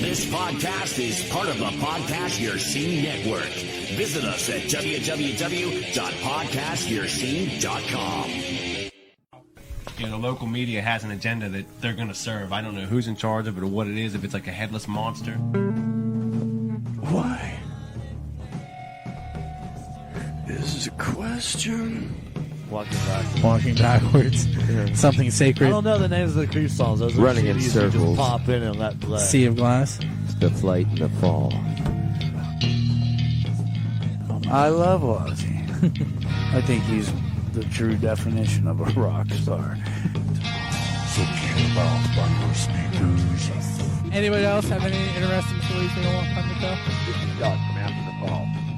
This podcast is part of the Podcast Your Scene Network. Visit us at www.podcastyourscene.com. You know, the local media has an agenda that they're going to serve. I don't know who's in charge of it or what it is, if it's like a headless monster. Why? This is a question. Walking backwards. Something I sacred. don't know the names of the creep songs. Those are Running in CDs you circles. Just pop in and let play. Sea of Glass. The flight and the fall. I love Ozzy. I think he's the true definition of a rock star. Anybody else have any interesting stories they don't want on the show?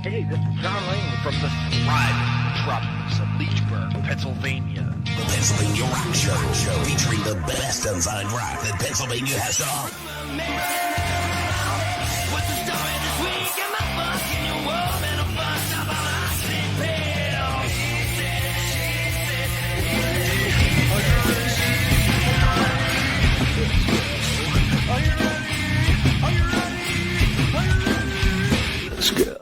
Hey, this is John Lane from the Thriving Metropolis of Leechburg, Pennsylvania. The Pennsylvania Rock Show, featuring the best unsigned rock that Pennsylvania has to offer. Let's go.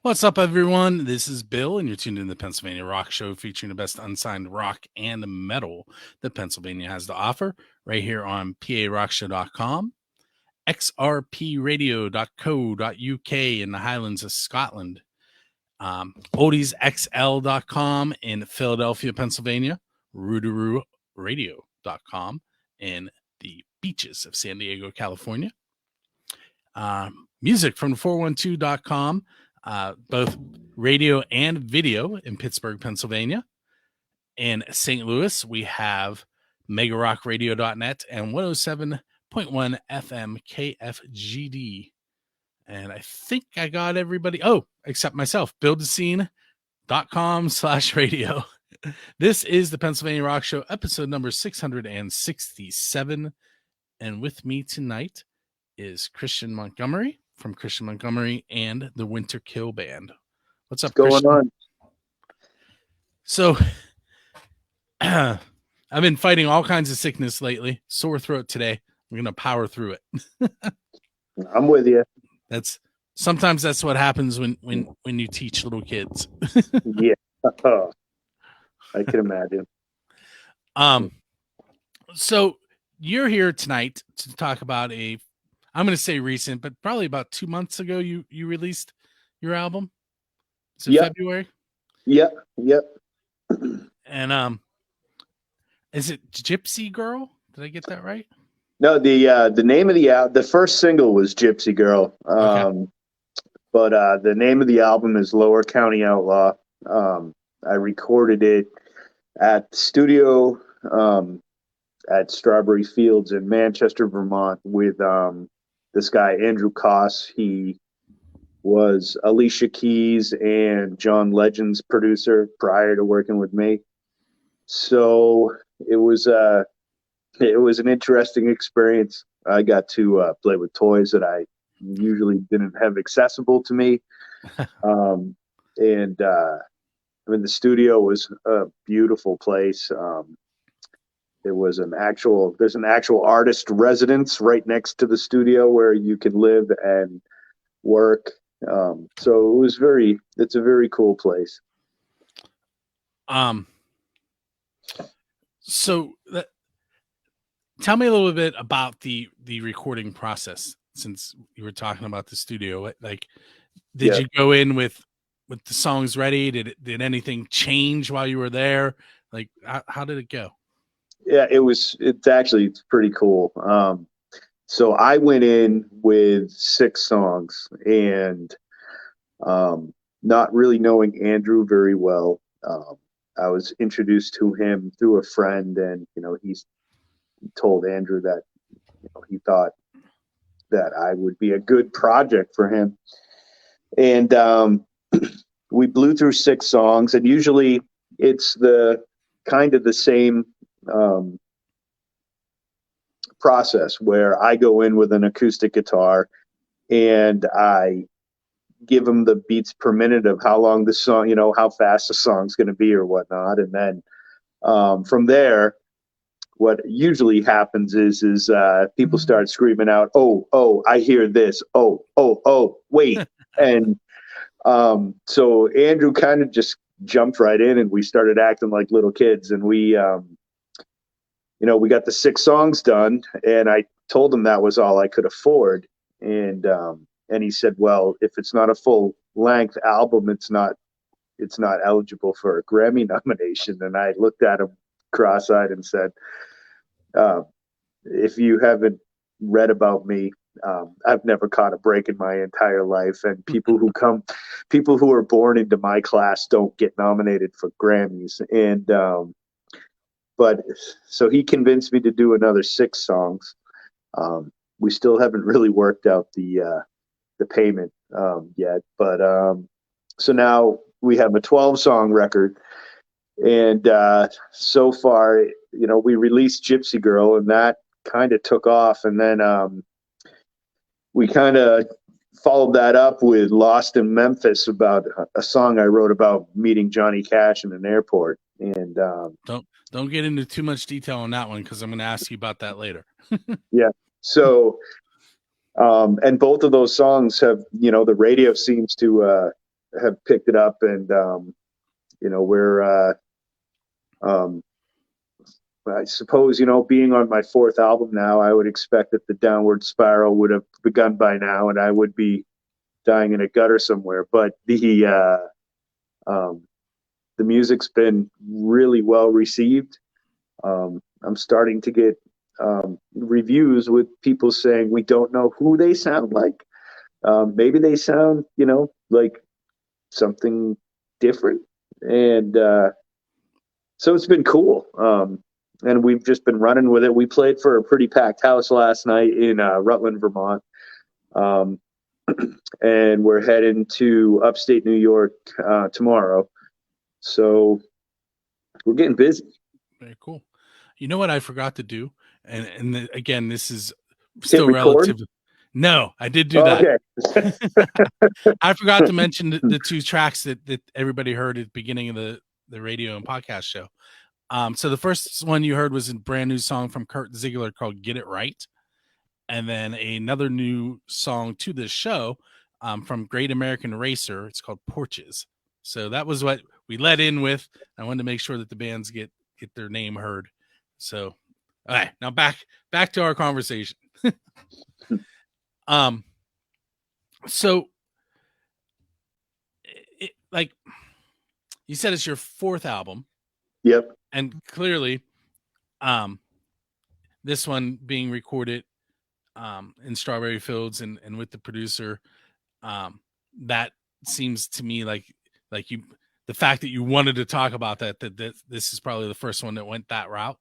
What's up, everyone? This is Bill, and you're tuned in to the Pennsylvania Rock Show, featuring the best unsigned rock and metal that Pennsylvania has to offer, right here on PARockShow.com, xrpradio.co.uk in the Highlands of Scotland, oldiesxl.com in Philadelphia, Pennsylvania, roodaroo.radio.com in the beaches of San Diego, California, music from 412.com, both radio and video in Pittsburgh, Pennsylvania. In St. Louis, we have megarockradio.net and 107.1 FM KFGD. And I think I got everybody. Oh, except myself, buildascene.com/radio. This is the Pennsylvania Rock Show, episode number 667. And with me tonight is Christian Montgomery from Christian Montgomery and the Winter Kill Band. What's up, going Christian? on? So, I've been fighting all kinds of sickness lately. Sore throat today. I'm going to power through it. I'm with you. Sometimes that's what happens when you teach little kids. Yeah. I can imagine. So you're here tonight to talk about I'm going to say recent, but probably about 2 months ago, you released your album. Is it February? Yep. And is it Gypsy Girl? Did I get that right? No, the name of the first single was Gypsy Girl. Okay. But the name of the album is Lower County Outlaw. I recorded it at the studio at Strawberry Fields in Manchester, Vermont, with this guy Andrew Koss. He was Alicia Keys and John Legend's producer prior to working with me. So it was an interesting experience. I got to play with toys that I usually didn't have accessible to me. And the studio was a beautiful place. There's an actual artist residence right next to the studio where you can live and work. So it's a very cool place. So tell me a little bit about the recording process, since you were talking about the studio. Like, did you go in with the songs ready? Did anything change while you were there? Like, how did it go? Yeah, it's pretty cool. So I went in with 6 songs and not really knowing Andrew very well. I was introduced to him through a friend, and he's told Andrew that he thought that I would be a good project for him. And we blew through 6 songs, and usually it's the kind of the same process where I go in with an acoustic guitar and I give them the beats per minute of how long the song, how fast the song's going to be or whatnot. And then From there, what usually happens is people start screaming out, "Oh, I hear this. Oh, wait." And so Andrew kind of just jumped right in, and we started acting like little kids. And we got the 6 songs done, and I told him that was all I could afford. And he said, "Well, if it's not a full length album, it's not eligible for a Grammy nomination." And I looked at him cross-eyed and said, "If you haven't read about me, I've never caught a break in my entire life, and people who are born into my class don't get nominated for Grammys." And but so he convinced me to do another 6 songs. We still haven't really worked out the payment yet, but so now we have a 12-song record, and so far, we released Gypsy Girl, and that kind of took off, and then we kind of followed that up with Lost in Memphis, about a song I wrote about meeting Johnny Cash in an airport. And don't get into too much detail on that one, because I'm going to ask you about that later. Yeah. So, and both of those songs have, the radio seems to have picked it up, and we're I suppose, being on my 4th album now, I would expect that the downward spiral would have begun by now, and I would be dying in a gutter somewhere. But the music's been really well received. I'm starting to get reviews with people saying we don't know who they sound like. Maybe they sound, like something different. And so it's been cool. And we've just been running with it. We played for a pretty packed house last night in Rutland, Vermont. And we're heading to upstate New York tomorrow. So we're getting busy. Very cool. You know what I forgot to do? And again, this is Hit still record? relative. No, I did do that. Okay. I forgot to mention the 2 tracks that everybody heard at the beginning of the radio and podcast show. So the first one you heard was a brand new song from Kurt Ziegler called Get It Right. And then another new song to this show from Great American Racer. It's called Porches. So that was what we led in with. I wanted to make sure that the bands get their name heard. So, all right, now back to our conversation. So like you said, it's your 4th album. Yep. And clearly, this one being recorded in Strawberry Fields and with the producer, that seems to me like you, the fact that you wanted to talk about that this is probably the first one that went that route.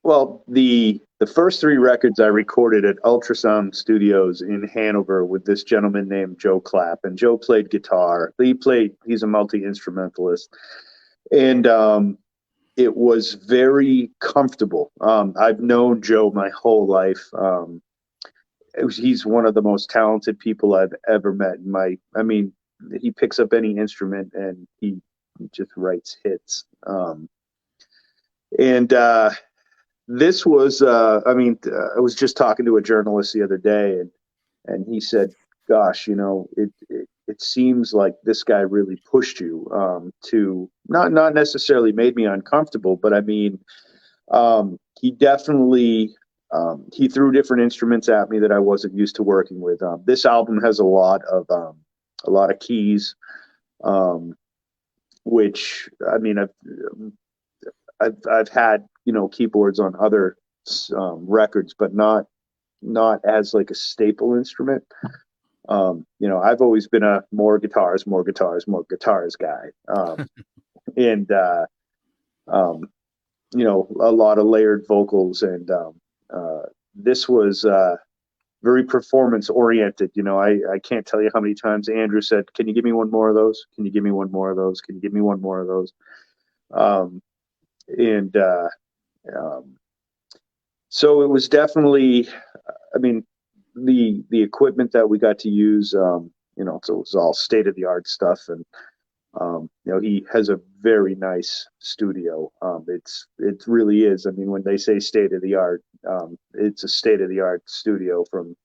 Well, the first 3 records I recorded at Ultrasound Studios in Hanover with this gentleman named Joe Clapp, and Joe played guitar. He's a multi-instrumentalist, and it was very comfortable. I've known Joe my whole life. He's one of the most talented people I've ever met. He picks up any instrument and he just writes hits. This was, I was just talking to a journalist the other day, and he said, "Gosh, it seems like this guy really pushed you to not necessarily made me uncomfortable, but he definitely he threw different instruments at me that I wasn't used to working with. This album has a lot of keys, which I've had keyboards on other records, but not as like a staple instrument. I've always been a more guitars guy, and a lot of layered vocals, and this was very performance oriented. I can't tell you how many times Andrew said, "Can you give me one more of those? Can you give me one more of those? Can you give me one more of those?" So it was definitely, the equipment that we got to use, so it was all state of the art stuff, and He has a very nice studio. It really is. I mean, when they say state of the art, it's a state of the art studio, from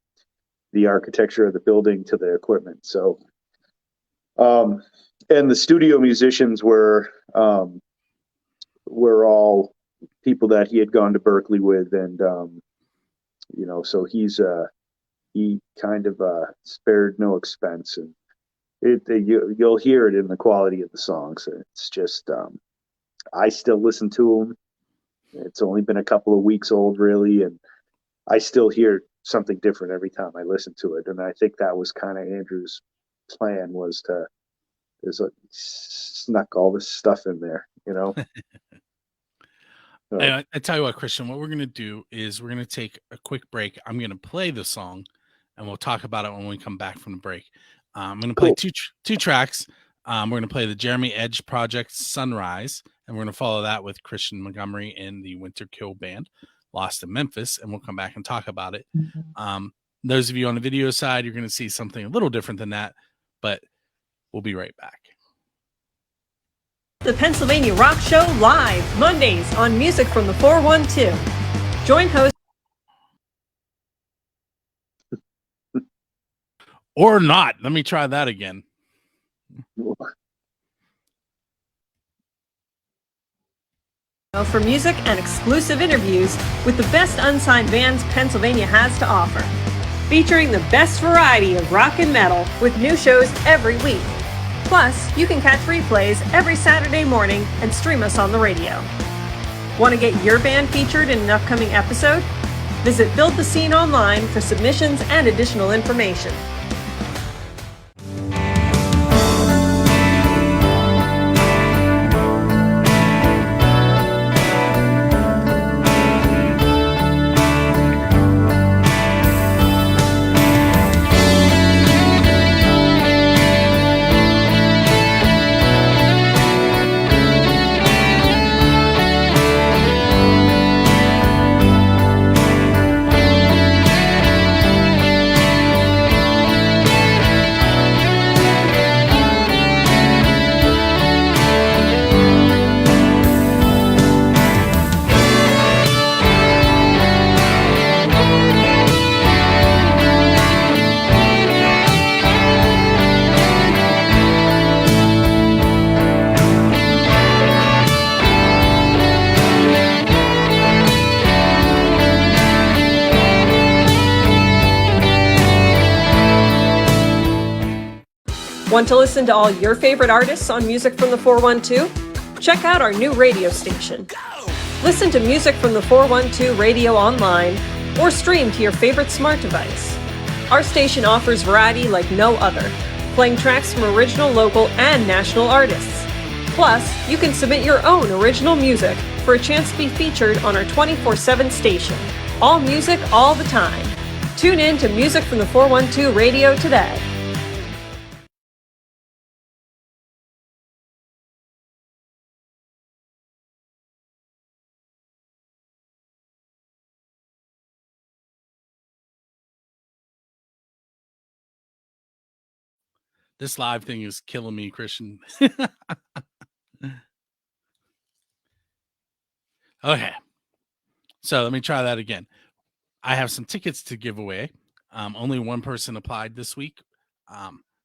the architecture of the building to the equipment. So, and the studio musicians were all people that he had gone to Berkeley with, and so he kind of spared no expense, and you'll hear it in the quality of the songs. It's just I still listen to them. It's only been a couple of weeks old, really, and I still hear something different every time I listen to it. And I think that was kind of Andrew's plan, was to snuck all this stuff in there, So, I tell you what, Christian, what we're going to do is we're going to take a quick break. I'm going to play the song, and we'll talk about it when we come back from the break. I'm going to play two tracks. We're going to play the Jeremy Edge Project Sunrise, and we're going to follow that with Christian Montgomery and the Winter Kill Band, Lost in Memphis, and we'll come back and talk about it. Those of you on the video side, you're going to see something a little different than that, but we'll be right back. The Pennsylvania Rock Show live Mondays on Music from the 412. Join host or not. Let me try that again. For music and exclusive interviews with the best unsigned bands Pennsylvania has to offer. Featuring the best variety of rock and metal with new shows every week. Plus, you can catch replays every Saturday morning and stream us on the radio. Want to get your band featured in an upcoming episode? Visit Build the Scene online for submissions and additional information. Want to listen to all your favorite artists on Music from the 412? Check out our new radio station. Listen to Music from the 412 radio online or stream to your favorite smart device. Our station offers variety like no other, playing tracks from original, local, and national artists. Plus, you can submit your own original music for a chance to be featured on our 24/7 station. All music, all the time. Tune in to Music from the 412 radio today. This live thing is killing me, Christian. Okay. So let me try that again. I have some tickets to give away. Only one person applied this week.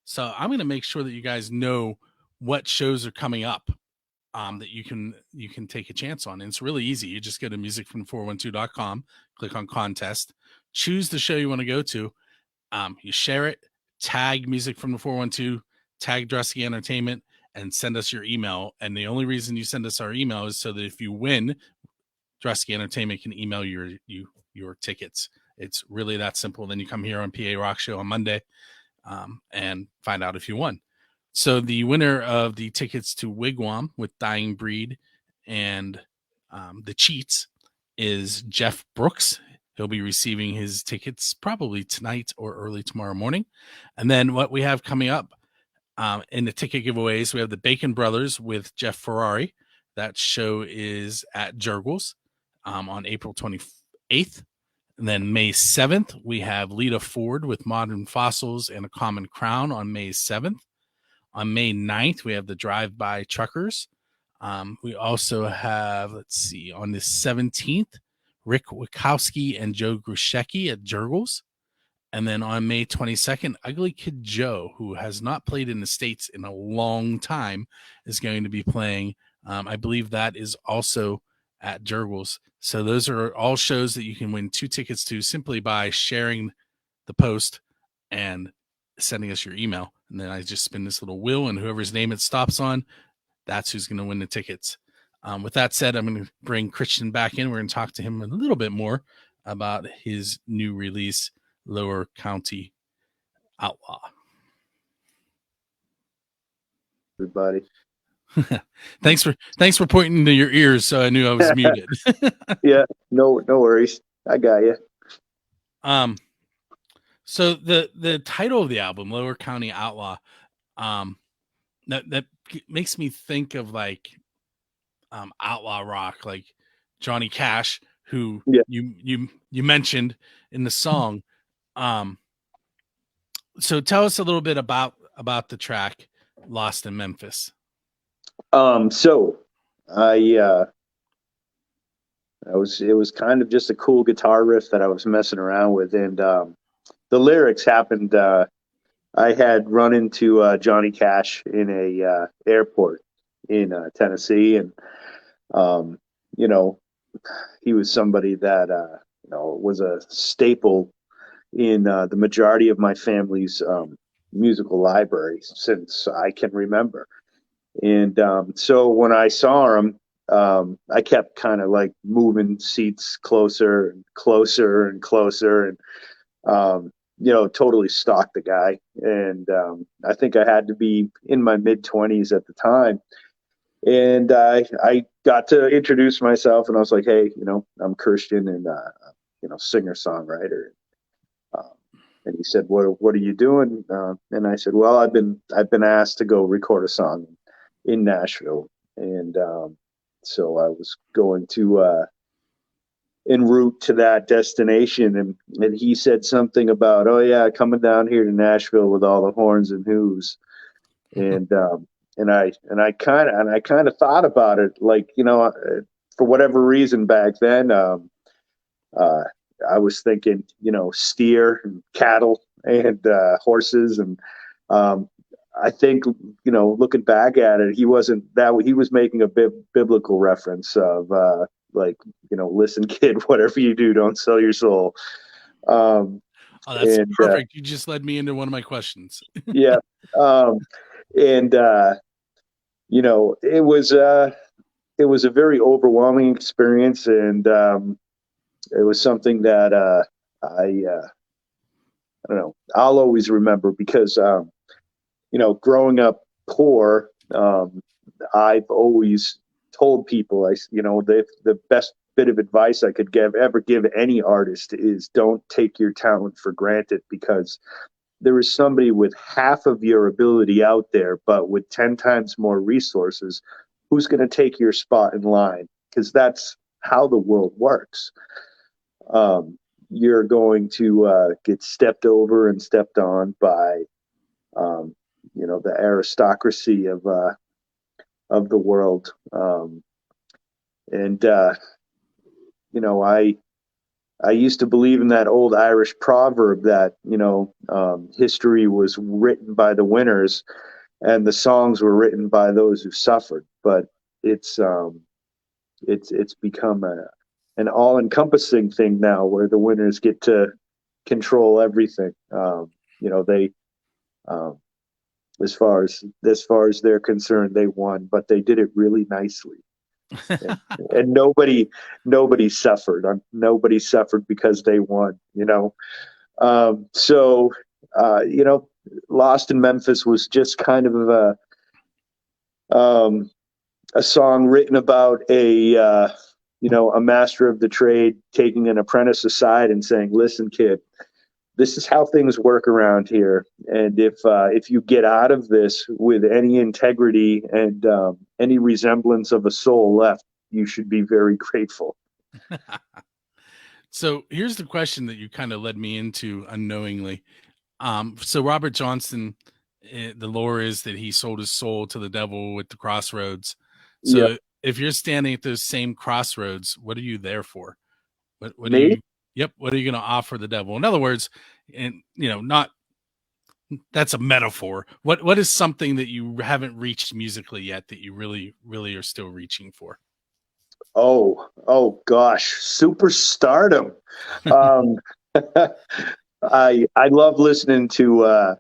So I'm going to make sure that you guys know what shows are coming up that you can take a chance on. And it's really easy. You just go to musicfrom412.com, click on contest, choose the show you want to go to. You share it, tag Music from the 412, tag Dresky Entertainment, and send us your email. And the only reason you send us our email is so that if you win, Dresky Entertainment can email your tickets. It's really that simple. Then you come here on PA Rock Show on Monday and find out if you won. So the winner of the tickets to Wigwam with Dying Breed and the Cheats is Jeff Brooks. He'll be receiving his tickets probably tonight or early tomorrow morning. And then what we have coming up in the ticket giveaways, we have the Bacon Brothers with Jeff Ferrari. That show is at Jurgles on April 28th. And then May 7th, we have Lita Ford with Modern Fossils and A Common Crown on May 7th. On May 9th, we have the Drive-By Truckers. We also have, let's see, on the 17th, Rick Wachowski and Joe Grushecki at Jurgles. And then on May 22nd, Ugly Kid Joe, who has not played in the States in a long time, is going to be playing. I believe that is also at Jurgles. So those are all shows that you can win 2 tickets to simply by sharing the post and sending us your email. And then I just spin this little wheel, and whoever's name it stops on, that's who's going to win the tickets. With that said, I'm going to bring Christian back in. We're going to talk to him a little bit more about his new release, Lower County Outlaw. Everybody. Thanks for pointing to your ears, so I knew I was muted. Yeah, no worries. I got you. So the title of the album, Lower County Outlaw, that makes me think of like outlaw rock, like Johnny Cash, who you mentioned in the song. So tell us a little bit about the track Lost in Memphis. So it was kind of just a cool guitar riff that I was messing around with, and the lyrics happened. I had run into Johnny Cash in a airport in Tennessee, and he was somebody that was a staple in the majority of my family's musical library since I can remember. And so when I saw him, I kept kind of like moving seats closer and closer and closer, and totally stalked the guy. And I think I had to be in my mid-20s at the time. And I got to introduce myself, and I was like, hey, I'm Christian, and singer-songwriter. And he said, what are you doing? And I said, well, I've been asked to go record a song in Nashville. And so I was going to en route to that destination, and he said something about, oh yeah, coming down here to Nashville with all the horns and hooves. And I kind of thought about it, like, for whatever reason back then, I was thinking, steer and cattle and horses. And I think, looking back at it, he was making a biblical reference of listen, kid, whatever you do, don't sell your soul. That's perfect. You just led me into one of my questions. Yeah. It was a very overwhelming experience, and it was something that I don't know, I'll always remember, because growing up poor, I've always told people, the best bit of advice I could ever give any artist is don't take your talent for granted, because there is somebody with half of your ability out there, but with 10 times more resources, who's going to take your spot in line? Because that's how the world works. You're going to get stepped over and stepped on by, the aristocracy of the world. I used to believe in that old Irish proverb that, history was written by the winners and the songs were written by those who suffered. But it's become an all-encompassing thing now, where the winners get to control everything. As far as they're concerned, they won, but they did it really nicely. and nobody suffered. Nobody suffered because they won. Lost in Memphis was just kind of a song written about a master of the trade taking an apprentice aside and saying, listen, kid, this is how things work around here. And if you get out of this with any integrity and any resemblance of a soul left, you should be very grateful. So here's the question that you kind of led me into unknowingly. So Robert Johnson the lore is that he sold his soul to the devil at the crossroads. So Yep. if you're standing at those same crossroads, what are you there for? What are Me? you? Yep. What are you going to offer the devil? In other words, and not that's a metaphor. What is something that you haven't reached musically yet that you really, really are still reaching for? Oh gosh, superstardom. um, I love listening to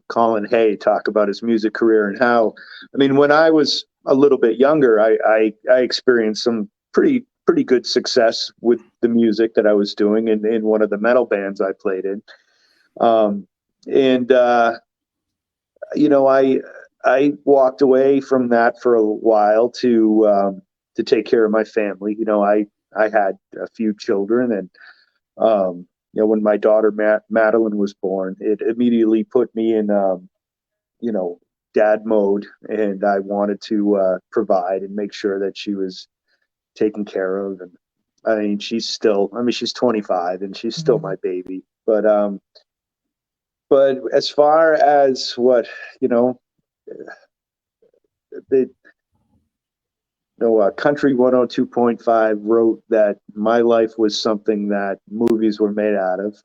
Colin Hay talk about his music career and how, I mean, when I was a little bit younger, I experienced some pretty good success with the music that I was doing in one of the metal bands I played in. I walked away from that for a while to take care of my family. I had a few children, and when my daughter Madeline was born, it immediately put me in dad mode, and I wanted to provide and make sure that she was taken care of. And I mean, she's 25 and she's still my baby, but as far as what, Country 102.5 wrote that my life was something that movies were made out of.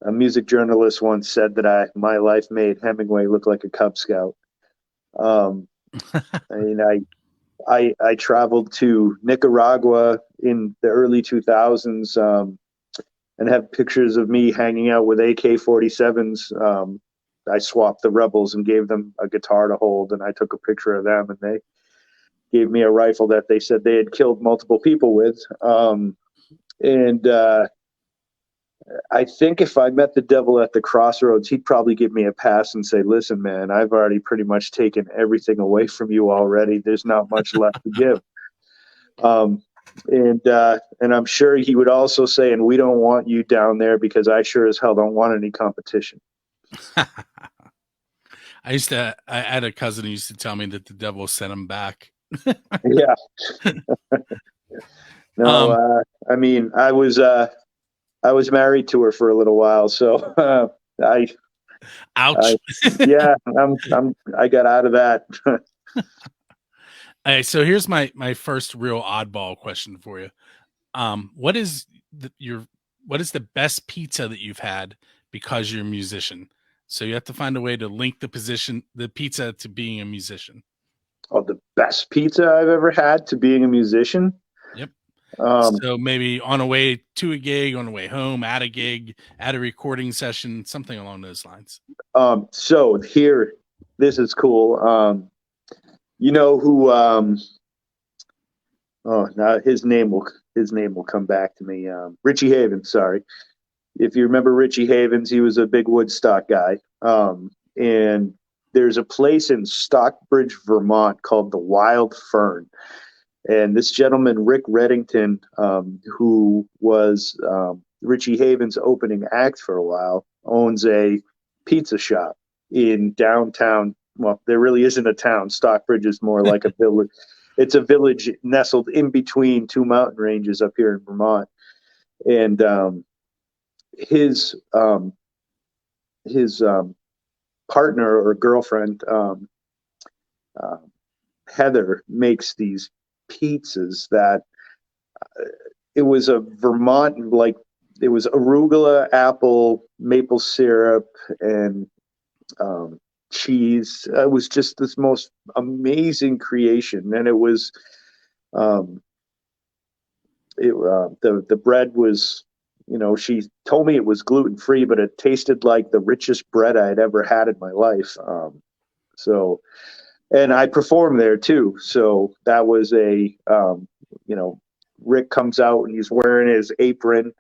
A music journalist once said that my life made Hemingway look like a Cub Scout. I mean, I traveled to Nicaragua in the early 2000s and have pictures of me hanging out with AK-47s. I swapped the rebels and gave them a guitar to hold, and I took a picture of them, and they gave me a rifle that they said they had killed multiple people with. I think if I met the devil at the crossroads, he'd probably give me a pass and say, listen, man, I've already pretty much taken everything away from you already. There's not much left to give. And I'm sure he would also say, and we don't want you down there because I sure as hell don't want any competition. I had a cousin who used to tell me that the devil sent him back. Yeah. No, I mean, I was married to her for a little while, so ouch. I got out of that. All right, so here's my first real oddball question for you. What is the best pizza that you've had because you're a musician? So you have to find a way to link the pizza to being a musician. Oh, the best pizza I've ever had to being a musician? Yep. So maybe on a way to a gig, on the way home, at a gig, at a recording session, something along those lines. So here, this is cool. You know who? Now his name will come back to me. Richie Havens. Sorry, if you remember Richie Havens, he was a big Woodstock guy. And there's a place in Stockbridge, Vermont called the Wild Fern. And this gentleman, Rick Reddington, who was Richie Havens' opening act for a while, owns a pizza shop in downtown. Well, there really isn't a town. Stockbridge is more like a village. It's a village nestled in between two mountain ranges up here in Vermont. And his partner or girlfriend, Heather, makes these pizzas that it was a Vermont, like it was arugula, apple, maple syrup, and cheese. It was just this most amazing creation, and it was the bread was, she told me it was gluten free, but it tasted like the richest bread I had ever had in my life. And I performed there too. So that was Rick comes out and he's wearing his apron,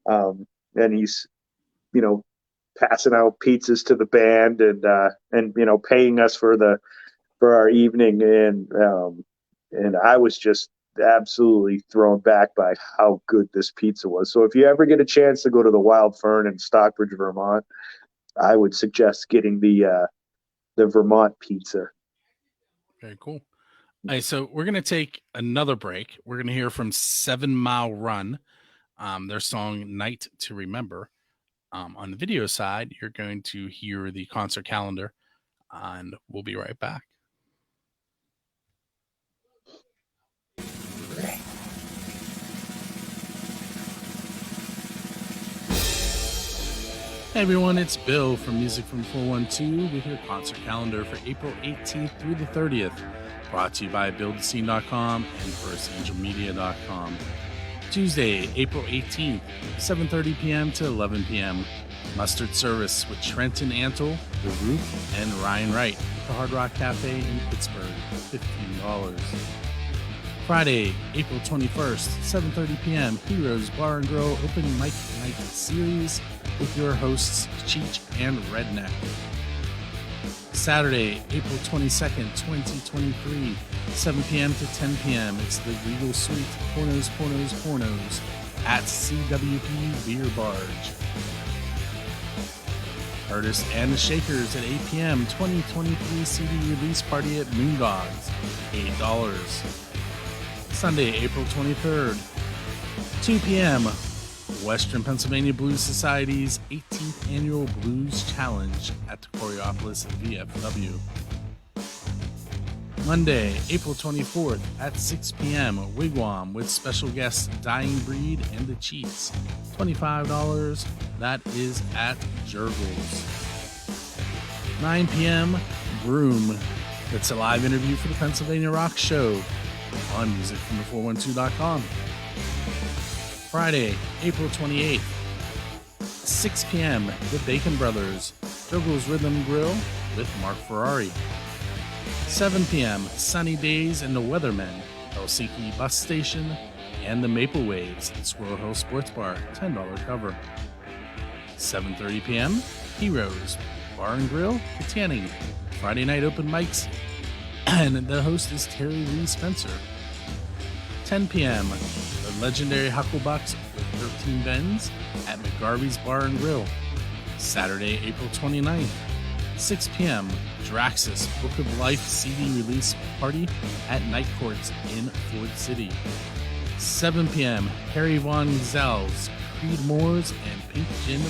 and he's, passing out pizzas to the band and paying us for our evening. And I was just absolutely thrown back by how good this pizza was. So if you ever get a chance to go to the Wild Fern in Stockbridge, Vermont, I would suggest getting the Vermont pizza. Very cool. All right, so we're going to take another break. We're going to hear from 7 Mile Run, their song Night to Remember. On the video side, you're going to hear the concert calendar, and we'll be right back. Hey everyone, it's Bill from Music from 412 with your concert calendar for April 18th through the 30th, brought to you by BuildAScene.com and FirstAngelMedia.com. Tuesday, April 18th, 7:30 p.m. to 11 p.m. Mustard Service with Trenton Antle, The Roof, and Ryan Wright at the Hard Rock Cafe in Pittsburgh, $15. Friday, April 21st, 7:30 p.m. Heroes Bar and Grill Open Mic Night Series with your hosts Cheech and Redneck. Saturday, April 22nd, 2023, 7 p.m. to 10 p.m. It's the Regal Suite Pornos at CWP Beer Barge. Artist and the Shakers at 8 p.m. 2023 CD release party at Moondogs, $8. Sunday, April 23rd, 2 p.m. Western Pennsylvania Blues Society's 18th Annual Blues Challenge at the Coriopolis VFW. Monday, April 24th at 6 p.m. Wigwam with special guests Dying Breed and the Cheats, $25. That is at Jurgles. 9 p.m. Broom. It's a live interview for the Pennsylvania Rock Show on musicfromthe412.com. Friday, April 28th, 6 p.m. The Bacon Brothers, Jurgles Rhythm Grill with Mark Ferrari. 7 p.m. Sunny Days and the Weathermen, Helsinki Bus Station, and the Maple Waves at Squirrel Hill Sports Bar, $10 cover. 7:30 p.m. Heroes Bar and Grill, Katanning, Friday night open mics, and the host is Terry Lee Spencer. 10 p.m. The legendary Hucklebucks with 13 Bends at McGarvey's Bar and Grill. Saturday, April 29th, 6 p.m. Draxus Book of Life CD release party at Night Courts in Ford City. 7 p.m. Harry Von Zell's Creed Moores and Pink Gin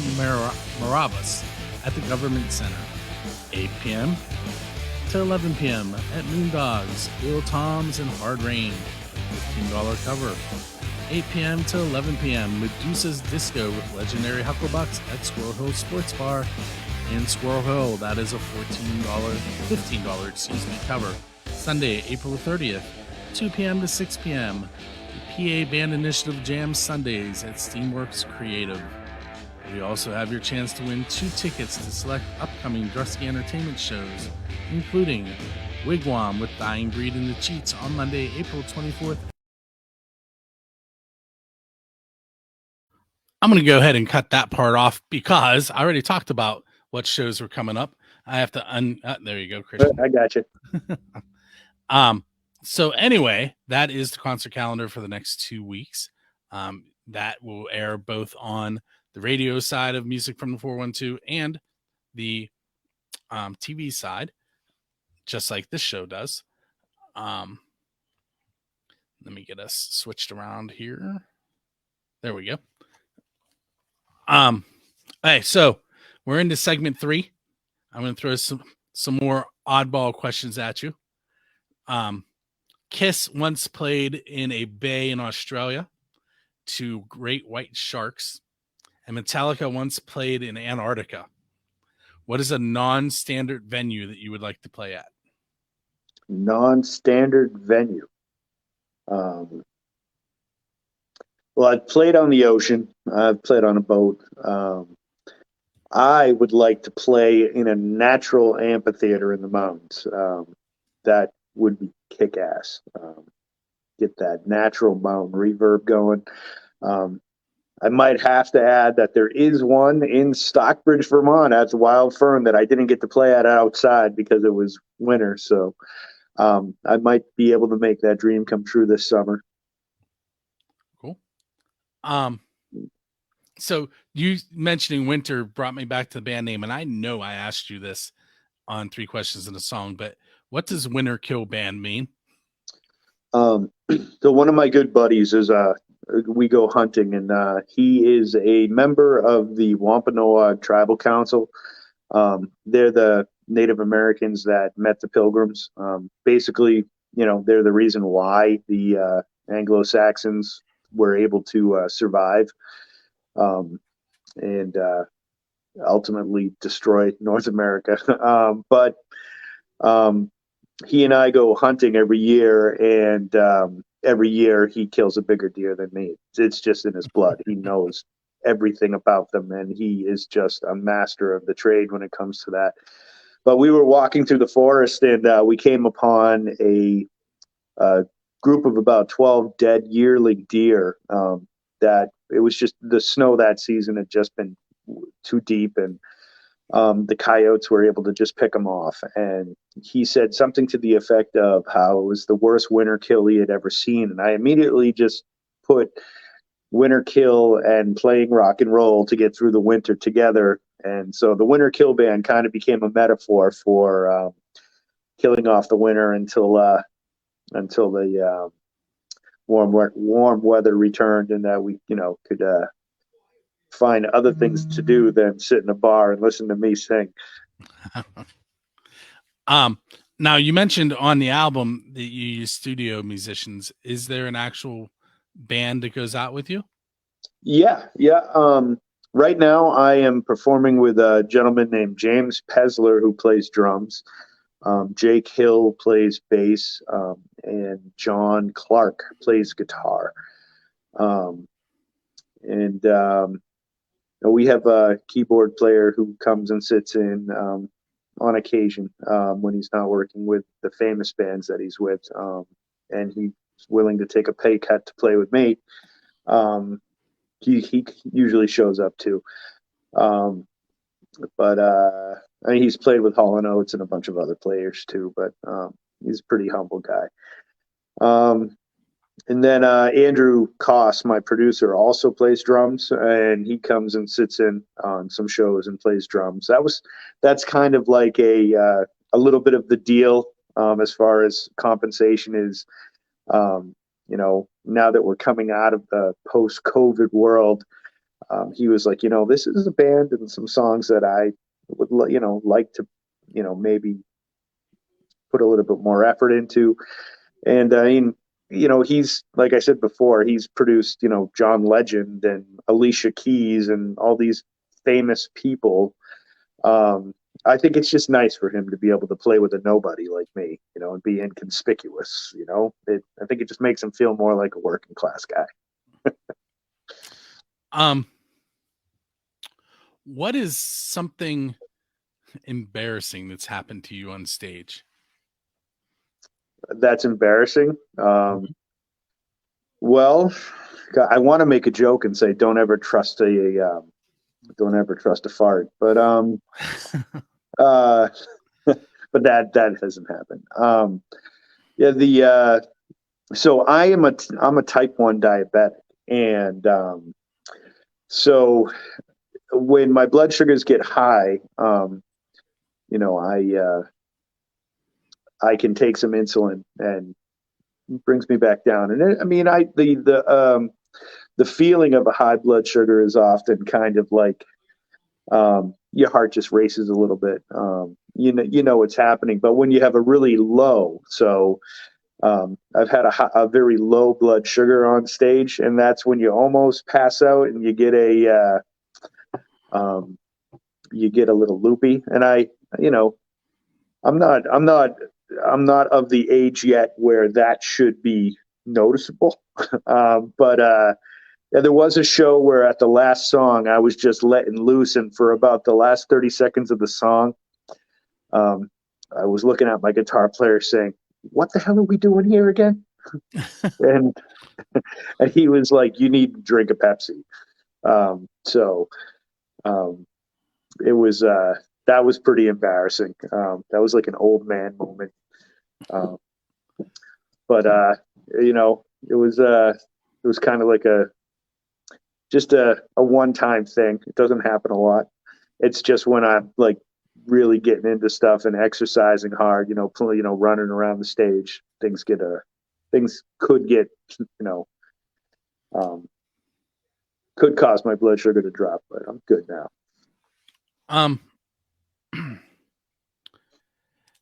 Marabas at the Government Center. 8 p.m. to 11 p.m. at Moondogs, Bill Toms, and Hard Rain, $15 cover. 8 p.m. to 11 p.m. Medusa's Disco with legendary Hucklebucks at Squirrel Hill Sports Bar in Squirrel Hill. That is a $15 cover. Sunday, April 30th, 2 p.m. to 6 p.m. The PA Band Initiative Jam Sundays at Steamworks Creative. We also have your chance to win 2 tickets to select upcoming Drusky Entertainment shows, including Wigwam with Dying Breed and the Cheats on Monday, April 24th. I'm going to go ahead and cut that part off because I already talked about what shows were coming up. I have to there you go, Christian. I got you. So anyway, that is the concert calendar for the next 2 weeks. That will air both on the radio side of Music from the 412 and the TV side, just like this show does. Let me get us switched around here. There we go. Hey, so we're into segment 3. I'm going to throw some more oddball questions at you. Kiss once played in a bay in Australia to great white sharks, and Metallica once played in Antarctica. What is a non-standard venue that you would like to play at? Non-standard venue. Well, I've played on the ocean. I've played on a boat. I would like to play in a natural amphitheater in the mountains. That would be kick-ass. Get that natural mountain reverb going. I might have to add that there is one in Stockbridge, Vermont at the Wild Fern that I didn't get to play at outside because it was winter. So I might be able to make that dream come true this summer. Cool. So you mentioning winter brought me back to the band name, and I know I asked you this on 3 Questions in a Song, but what does Winter Kill Band mean? So one of my good buddies is a we go hunting, and he is a member of the Wampanoag Tribal Council. They're the Native Americans that met the Pilgrims. Basically, they're the reason why the Anglo-Saxons were able to survive and ultimately destroy North America. But he and I go hunting every year, and every year he kills a bigger deer than me. It's just in his blood. He knows everything about them, and he is just a master of the trade when it comes to that. But we were walking through the forest, and we came upon a group of about 12 dead yearling deer. That it was just the snow that season had just been too deep, and the coyotes were able to just pick them off. And he said something to the effect of how it was the worst winter kill he had ever seen. And I immediately just put winter kill and playing rock and roll to get through the winter together. And so the winter kill band kind of became a metaphor for killing off the winter until the warm weather returned, and that we could find other things to do than sit in a bar and listen to me sing. Now you mentioned on the album that you use studio musicians. Is there an actual band that goes out with you? Yeah. Right now I am performing with a gentleman named James Pesler, who plays drums. Jake Hill plays bass, and John Clark plays guitar. We have a keyboard player who comes and sits in on occasion when he's not working with the famous bands that he's with, and he's willing to take a pay cut to play with me. He usually shows up too. But he's played with Hall & Oates and a bunch of other players too, but he's a pretty humble guy. And then Andrew Koss, my producer, also plays drums, and he comes and sits in on some shows and plays drums. That's kind of like a little bit of the deal as far as compensation is. Now that we're coming out of the post-COVID world, he was like, this is a band and some songs that I would like to maybe put a little bit more effort into. And he's, like I said before, he's produced John Legend and Alicia Keys and all these famous people. I think it's just nice for him to be able to play with a nobody like me, and be inconspicuous. I think it just makes him feel more like a working class guy. What is something embarrassing that's happened to you on stage? That's embarrassing. Well, I want to make a joke and say, don't ever trust a fart, but but that hasn't happened. So I'm a type 1 diabetic, and so when my blood sugars get high, I can take some insulin and it brings me back down. And the feeling of a high blood sugar is often kind of like your heart just races a little bit. You know what's happening. But when you have a really low, I've had a very low blood sugar on stage, and that's when you almost pass out and you get a little loopy. And I'm not of the age yet where that should be noticeable. But there was a show where at the last song, I was just letting loose. And for about the last 30 seconds of the song, I was looking at my guitar player saying, "What the hell are we doing here again?" and he was like, "You need to drink a Pepsi." It was, that was pretty embarrassing. That was like an old man moment. It was kind of like just a one-time thing. It doesn't happen a lot. It's just when I'm like really getting into stuff and exercising hard, running around the stage, things could get, Could cause my blood sugar to drop, but I'm good now.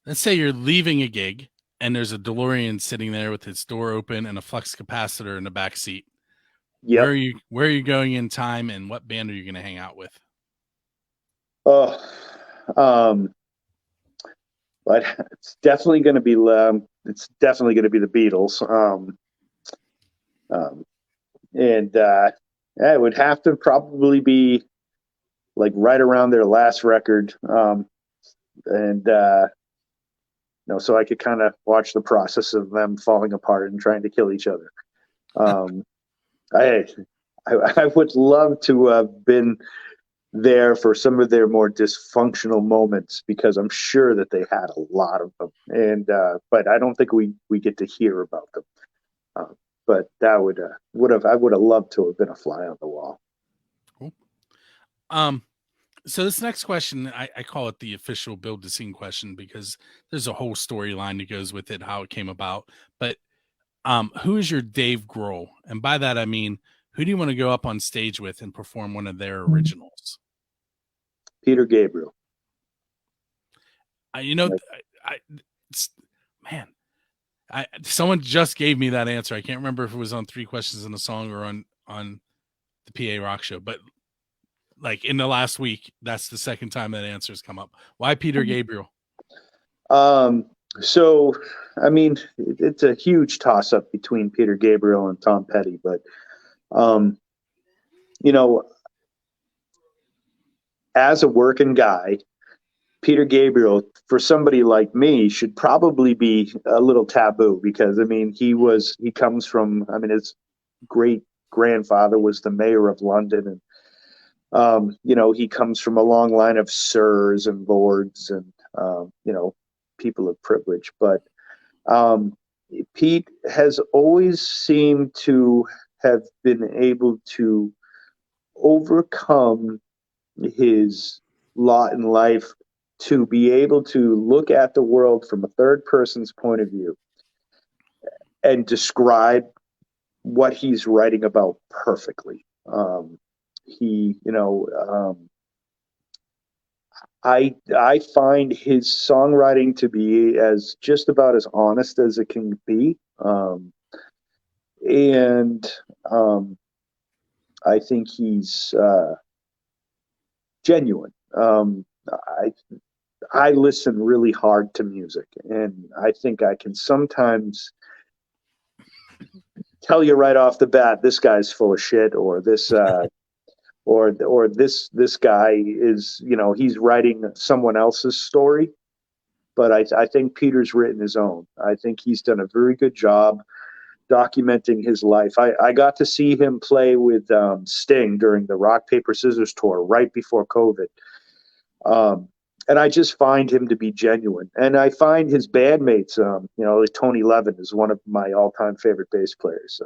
Let's say you're leaving a gig and there's a DeLorean sitting there with its door open and a flux capacitor in the back seat. Yep. Where are you going in time, and what band are you going to hang out with? Oh, but it's definitely going to be the Beatles. It would have to probably be like right around their last record, so I could kind of watch the process of them falling apart and trying to kill each other. I would love to have been there for some of their more dysfunctional moments, because I'm sure that they had a lot of them, but I don't think we get to hear about them. But that I would have loved to have been a fly on the wall. Cool. So this next question, I call it the official Build the Scene question, because there's a whole storyline that goes with it, how it came about. But who is your Dave Grohl? And by that, I mean, who do you want to go up on stage with and perform one of their originals? Peter Gabriel. Someone just gave me that answer. I can't remember if it was on 3 Questions in a Song or on the PA Rock Show, but like in the last week, that's the second time that answer's come up. Why Peter Gabriel? So, I mean, it's a huge toss-up between Peter Gabriel and Tom Petty, but, as a working guy, Peter Gabriel, for somebody like me, should probably be a little taboo, because, I mean, his great grandfather was the mayor of London, and he comes from a long line of sirs and lords and, people of privilege. But Pete has always seemed to have been able to overcome his lot in life to be able to look at the world from a third person's point of view and describe what he's writing about perfectly. I find his songwriting to be just about as honest as it can be. I think he's genuine. I listen really hard to music, and I think I can sometimes tell you right off the bat, this guy's full of shit, or this or this guy is, he's writing someone else's story. But I think Peter's written his own. I think he's done a very good job documenting his life. I got to see him play with Sting during the Rock, Paper, Scissors tour right before COVID. And I just find him to be genuine. And I find his bandmates, like Tony Levin is one of my all-time favorite bass players.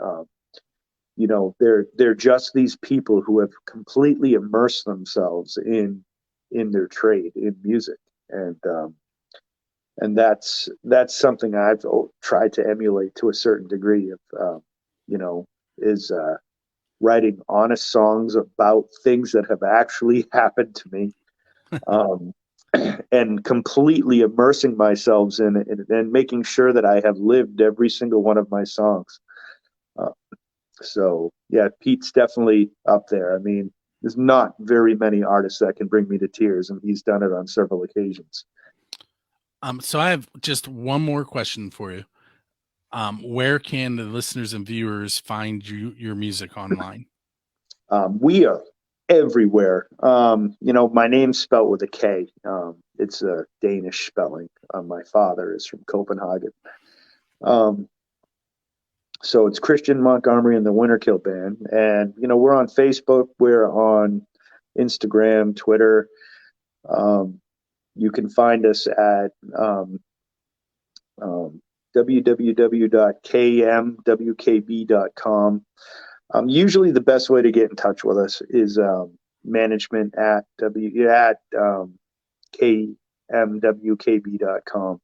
They're just these people who have completely immersed themselves in their trade, in music. And that's something I've tried to emulate to a certain degree of, is writing honest songs about things that have actually happened to me. And completely immersing myself in it and making sure that I have lived every single one of my songs. So yeah, Pete's definitely up there. I mean, there's not very many artists that can bring me to tears, and he's done it on several occasions. So I have just one more question for you. Where can the listeners and viewers find your music online? We are everywhere. My name's spelled with a K. It's a Danish spelling. My father is from Copenhagen. So it's Christian Montgomery and the Winterkill Band. And, we're on Facebook. We're on Instagram, Twitter. You can find us at www.kmwkb.com. Usually the best way to get in touch with us is management at kmwkb.com.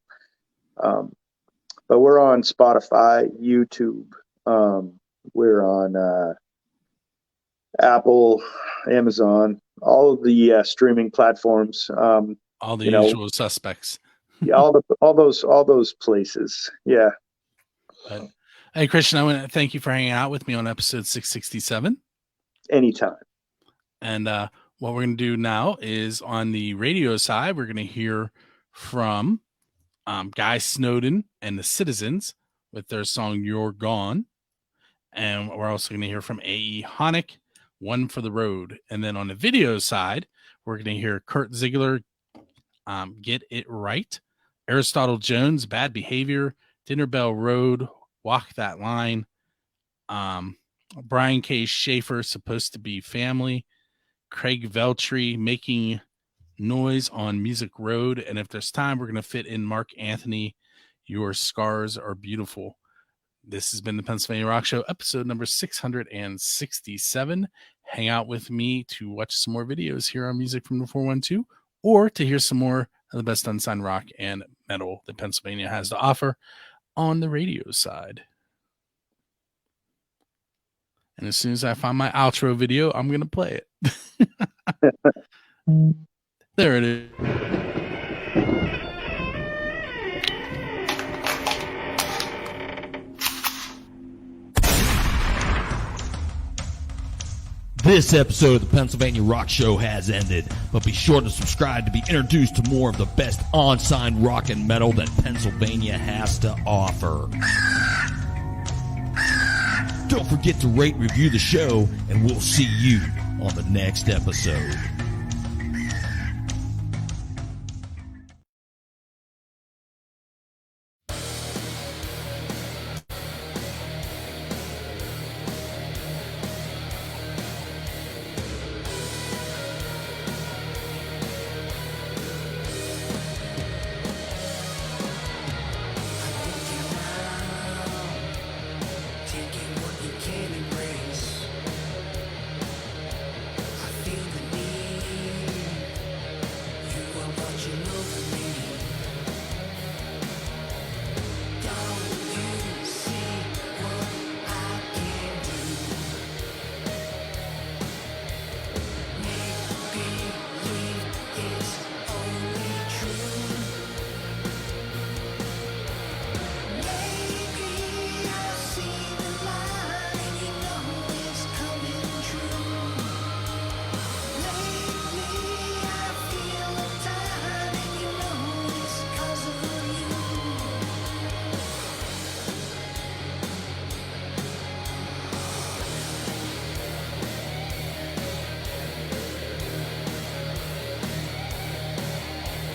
But we're on Spotify, YouTube. We're on Apple, Amazon, all of the streaming platforms. All the you know, usual suspects. yeah, all those places. Yeah. But, hey, Christian, I want to thank you for hanging out with me on episode 667. Anytime. And what we're going to do now is on the radio side, we're going to hear from Guy Snowden and the Citizens with their song You're Gone. And we're also going to hear from A.E. Honeck, One for the Road. And then on the video side, we're going to hear Kurt Ziegler, Get It Right, Aristotle Jones, Bad Behavior, Dinner Bell Road, Walk That Line, Brian K. Schaefer, Supposed to Be Family, Craig Veltri, Making Noise on Music Road. And if there's time, we're going to fit in Mark Anthony, Your Scars Are Beautiful. This has been the Pennsylvania Rock Show, episode number 667. Hang out with me to watch some more videos here on Music from the 412, or to hear some more of the best unsigned rock and metal that Pennsylvania has to offer on the radio side. And as soon as I find my outro video, I'm going to play it. There it is. This episode of the Pennsylvania Rock Show has ended, but be sure to subscribe to be introduced to more of the best unsigned rock and metal that Pennsylvania has to offer. Don't forget to rate and review the show, and we'll see you on the next episode.